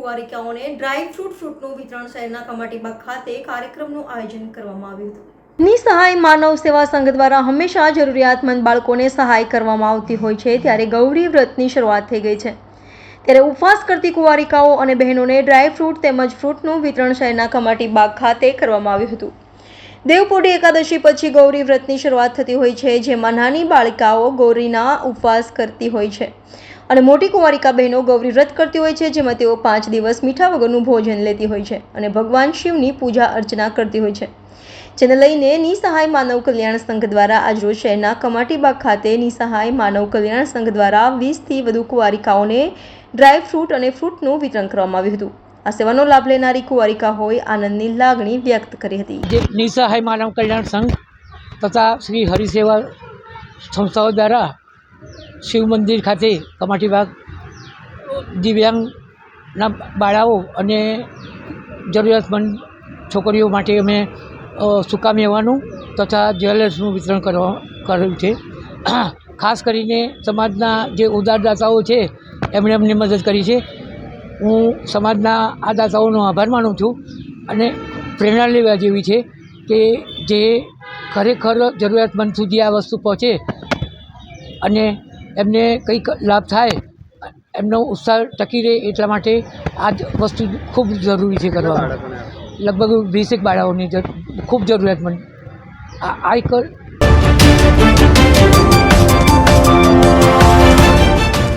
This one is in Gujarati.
કુંવારિકાઓને ડ્રાય ફ્રૂટનું વિતરણ શહેરના કમાટીબાગ ખાતે કાર્યક્રમનું આયોજન કરવામાં આવ્યું હતું। નિસહાય માનવ સેવા સંઘ દ્વારા હંમેશા જરૂરિયાતમંદ બાળકોને સહાય કરવામાં આવતી હોય છે, ત્યારે ગૌરી વ્રતની શરૂઆત થઈ ગઈ છે। ત્યારે ઉપવાસ કરતી કુંવારિકાઓ અને બહેનોને ડ્રાય ફ્રૂટ તેમજ ફ્રૂટનું વિતરણ શહેરના કમાટીબાગ ખાતે કરવામાં આવ્યું હતું। દેવપોઢી એકાદશી પછી ગૌરી વ્રતની શરૂઆત થતી હોય છે, જેમાં નાની બાળિકાઓ ગૌરીના ઉપવાસ કરતી હોય છે અને મોટી કુંવારિકા બહેનો ગૌરી વ્રત કરતી હોય છે, જેમાં તેઓ 5 દિવસ મીઠા વગરનું ભોજન લેતી હોય છે અને ભગવાન શિવની પૂજા અર્ચના કરતી હોય છે, જેને લઈને નિસહાય માનવ કલ્યાણ સંઘ દ્વારા આજરોજ શહેરના કમાટીબાગ ખાતે નિસહાય માનવ કલ્યાણ સંઘ દ્વારા 20થી વધુ કુંવારિકાઓને ડ્રાય ફ્રૂટ અને ફ્રૂટનું વિતરણ કરવામાં આવ્યું હતું। આ સેવાનો લાભ લેનારી કુંવારિકાઓએ આનંદની લાગણી વ્યક્ત કરી હતી। જે નિસહાય માનવ કલ્યાણ સંઘ તથા શ્રી હરિસેવા સંસ્થાઓ દ્વારા શિવ મંદિર ખાતે કમાટીબાગ દિવ્યાંગના બાળાઓ અને જરૂરિયાતમંદ છોકરીઓ માટે અમે સૂકા મેવાનું તથા જ્વેલર્સનું વિતરણ કર્યું છે। ખાસ કરીને સમાજના જે ઉદારદાતાઓ છે એમણે અમને મદદ કરી છે। હું સમાજના આ દાતાઓનો આભાર માનું છું અને પ્રેરણા લેવા જેવી છે કે જે ખરેખર જરૂરિયાતમંદ સુધી આ વસ્તુ પહોંચે અને એમને કંઈક લાભ થાય, એમનો ઉત્સાહ ટકી રહે, એટલા માટે આ વસ્તુ ખૂબ જરૂરી છે કરવામાં। લગભગ 20 બાળાઓની ખૂબ જરૂરિયાતમંદ આ એક